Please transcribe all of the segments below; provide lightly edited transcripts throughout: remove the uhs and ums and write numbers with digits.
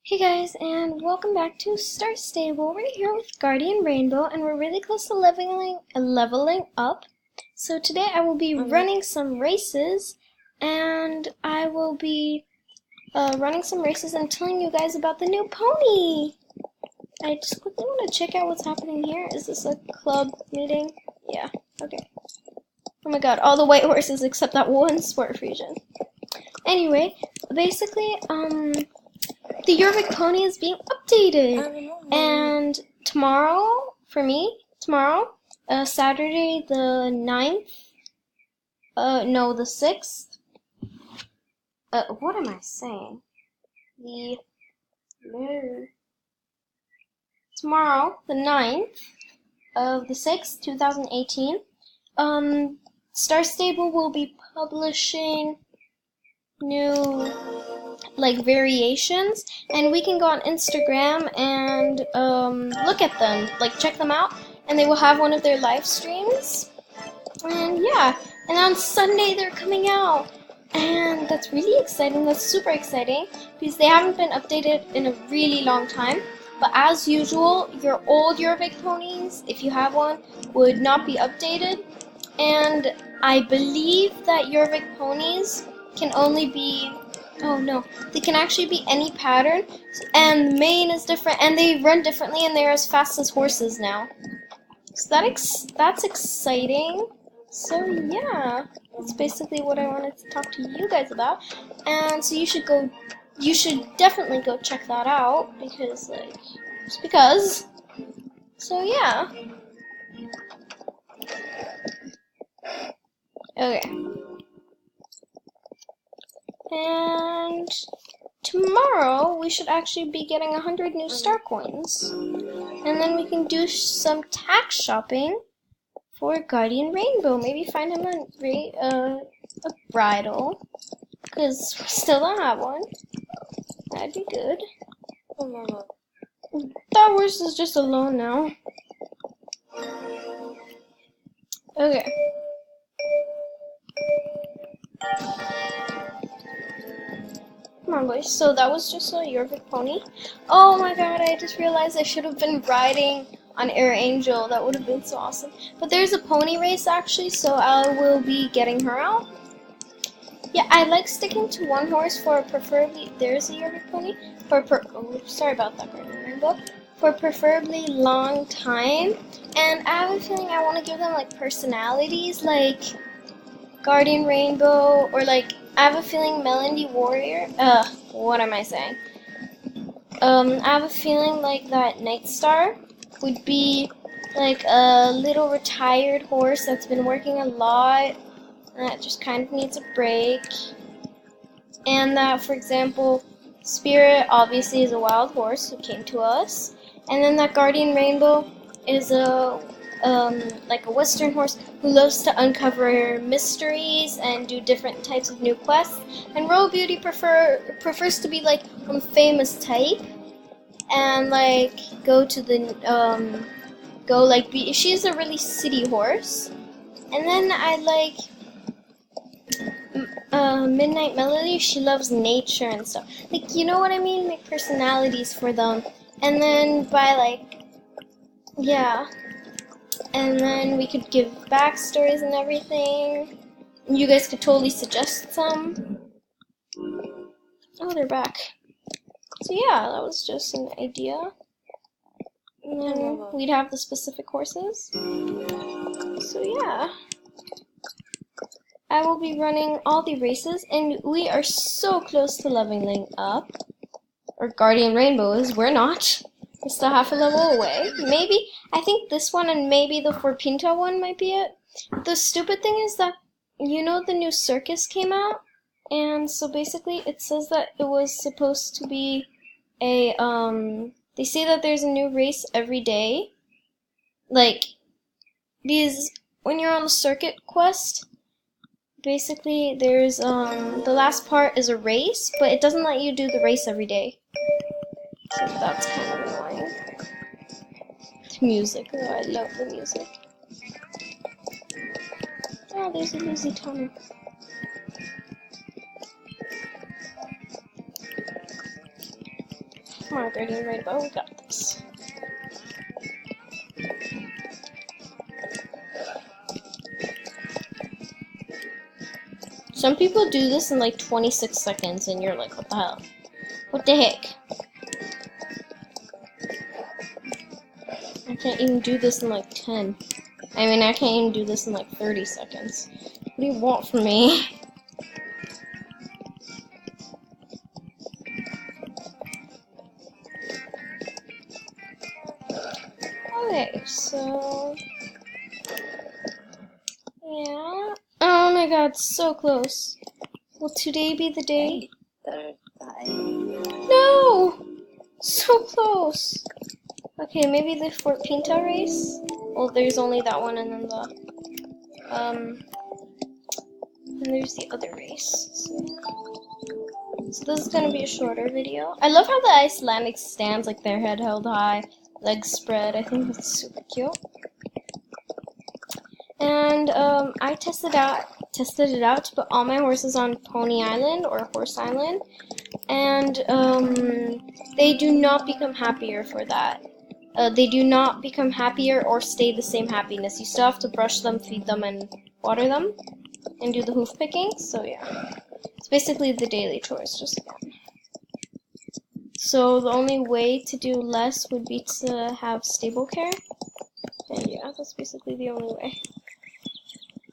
Hey guys, and welcome back to Star Stable. We're here with Guardian Rainbow, and we're really close to leveling up. So today I will be running some races, and I will be running some races and telling you guys about the new pony. I just quickly want to check out what's happening here. Is this a club meeting? Yeah, okay. Oh my god, all the white horses except that one Sport Fusion. Anyway, basically, the Jorvik Pony is being updated, and tomorrow, Saturday the 9th, no, the 6th, what am I saying? Tomorrow, the 9th of the 6th, 2018, Star Stable will be publishing new variations, and we can go on Instagram and look at them, check them out, and they will have one of their live streams. And yeah, and on Sunday they're coming out, and that's really exciting. That's super exciting because they haven't been updated in a really long time. But as usual, your old Jorvik ponies, if you have one, would not be updated. And I believe that Jorvik ponies can only be, oh no, they can actually be any pattern, and the mane is different, and they run differently, and they're as fast as horses now. So that's exciting. So yeah, that's basically what I wanted to talk to you guys about. And so you should definitely go check that out, because just because. So yeah. Okay. And tomorrow we should actually be getting 100 new star coins, and then we can do some tax shopping for Guardian Rainbow. Maybe find him a bridle, because we still don't have one. That'd be good. That horse is just alone now. Okay. Come on, boys. So that was just a Jorvik pony. Oh my god, I just realized I should have been riding on Air Angel. That would have been so awesome. But there's a pony race actually, so I will be getting her out. Yeah, I like sticking to one horse for preferably, there's a Jorvik pony, sorry about that, Guardian Rainbow, for preferably long time. And I have a feeling I want to give them personalities, like Guardian Rainbow, or I have a feeling Melody Warrior, what am I saying? I have a feeling that Nightstar would be a little retired horse that's been working a lot, and that just kind of needs a break. And that, for example, Spirit obviously is a wild horse who came to us, and then that Guardian Rainbow is a Western horse who loves to uncover mysteries and do different types of new quests. And Royal Beauty prefers to be a famous type, and go to the she's a really city horse. And then I Midnight Melody. She loves nature and stuff. You know what I mean? Make personalities for them. And then by yeah. And then we could give backstories and everything. You guys could totally suggest some. Oh, they're back. So yeah, that was just an idea. And then we'd have the specific horses. So yeah. I will be running all the races, and we are so close to leveling up. Or Guardian Rainbow is, we're not. We're still half a level away. Maybe, I think this one and maybe the Forpinta one might be it. The stupid thing is that, the new circus came out, and so basically it says that it was supposed to be a, they say that there's a new race every day. When you're on the circuit quest, basically there's, the last part is a race, but it doesn't let you do the race every day. So that's kind of annoying. Music, oh, I love the music. Oh, there's a Lucy tunnel. Come on, Guardian Rainbow, we got this. Some people do this in like 26 seconds, and you're like, what the hell? What the heck? I can't even do this in like 10. I mean, I can't even do this in like 30 seconds. What do you want from me? Okay, so... yeah. Oh my god, so close. Will today be the day? No! So close! Okay, maybe the Fort Pinta race? Well, there's only that one, and then the... and there's the other race. So this is gonna be a shorter video. I love how the Icelandic stands, like their head held high, legs spread. I think that's super cute. And I tested it out to put all my horses on Pony Island or Horse Island, and they do not become happier for that. They do not become happier or stay the same happiness. You still have to brush them, feed them, and water them, and do the hoof picking. So yeah, it's basically the daily chores, just again. So the only way to do less would be to have stable care, and yeah, that's basically the only way.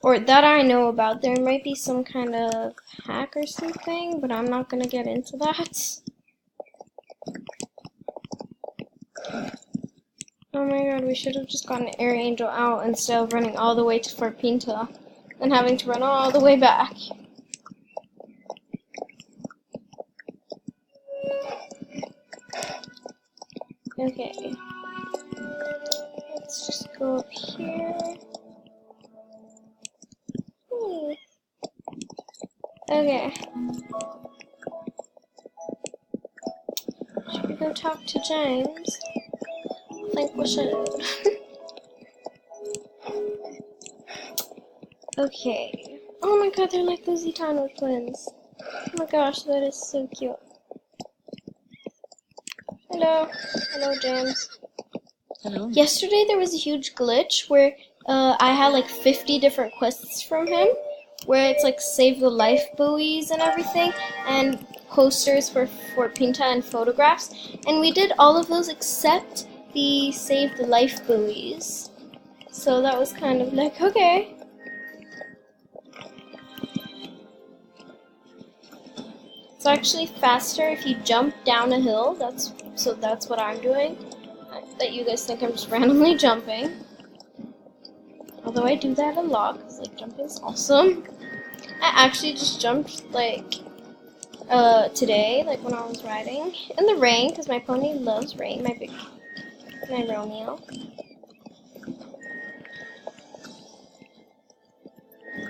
Or that I know about. There might be some kind of hack or something, but I'm not gonna get into that. Oh my god, we should have just gotten Air Angel out instead of running all the way to Fort Pinta and having to run all the way back. Okay. Let's just go up here. Okay. Should we go talk to James? I think we should. Okay. Oh my god, they're like those Eternal twins. Oh my gosh, that is so cute. Hello. Hello, James. Hello. Yesterday there was a huge glitch where I had like 50 different quests from him, where it's like save the life buoys and everything, and posters for Fort Pinta and photographs, and we did all of those except the save the life buoys. So that was kind of like, okay. It's actually faster if you jump down a hill. That's what I'm doing. That you guys think I'm just randomly jumping. Although I do that a lot, because like jumping's awesome. I actually just jumped like today, like when I was riding in the rain, because my pony loves rain. My Romeo.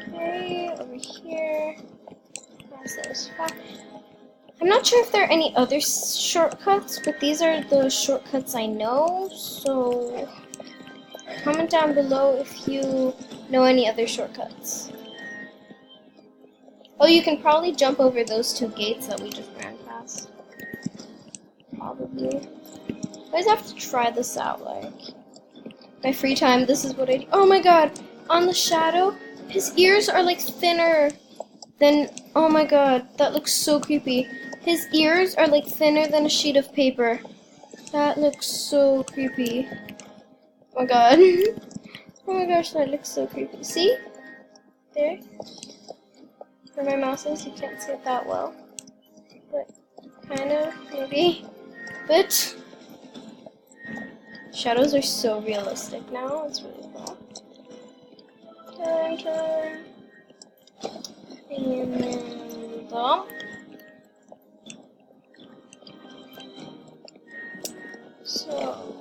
Okay, over here. I'm not sure if there are any other shortcuts, but these are the shortcuts I know, so comment down below if you know any other shortcuts. Oh, you can probably jump over those two gates that we just ran past. Probably. I always have to try this out, like, my free time, this is what I do. Oh my god, on the shadow, his ears are like thinner than, oh my god, that looks so creepy. His ears are like thinner than a sheet of paper. That looks so creepy. Oh my god. Oh my gosh, that looks so creepy. See? There. Where my mouse is, you can't see it that well. But kind of, maybe. But shadows are so realistic now. It's really cool. Turn. And then bump. So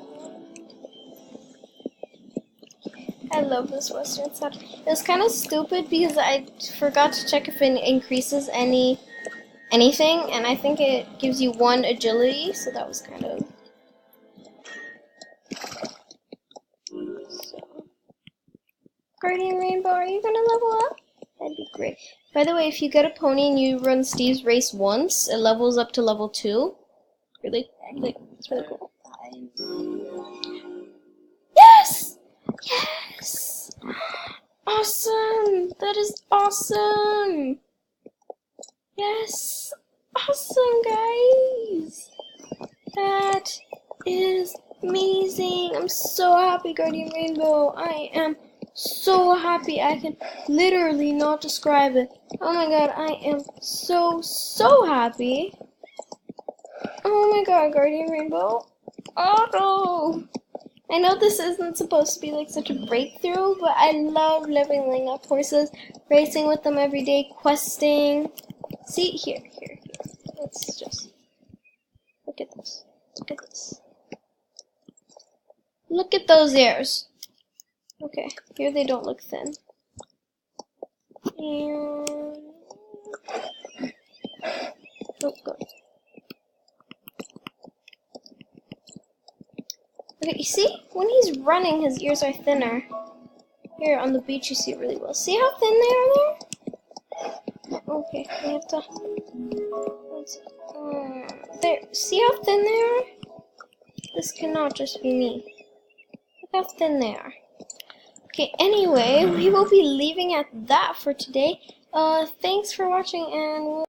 I love this western side. It was kind of stupid because I forgot to check if it increases anything, and I think it gives you 1 agility, so that was kind of. So, Guardian Rainbow, are you gonna level up? That'd be great. By the way, if you get a pony and you run Steve's race once, it levels up to level 2. Really, it's really cool. Yes! Yes! Awesome! That is awesome! Yes! Awesome, guys! That is amazing! I'm so happy, Guardian Rainbow. I am so happy. I can literally not describe it. Oh my god, I am so happy. Oh my god, Guardian Rainbow. Oh no! I know this isn't supposed to be like such a breakthrough, but I love leveling up horses, racing with them every day, questing. See, here. Let's just look at this. Look at this. Look at those ears. Okay, here they don't look thin. And oh, good. Okay, you see? When he's running, his ears are thinner. Here on the beach, you see it really well. See how thin they are there? Okay, we have to. There. See how thin they are? This cannot just be me. Look how thin they are. Okay, anyway, we will be leaving at that for today. Thanks for watching, and we'll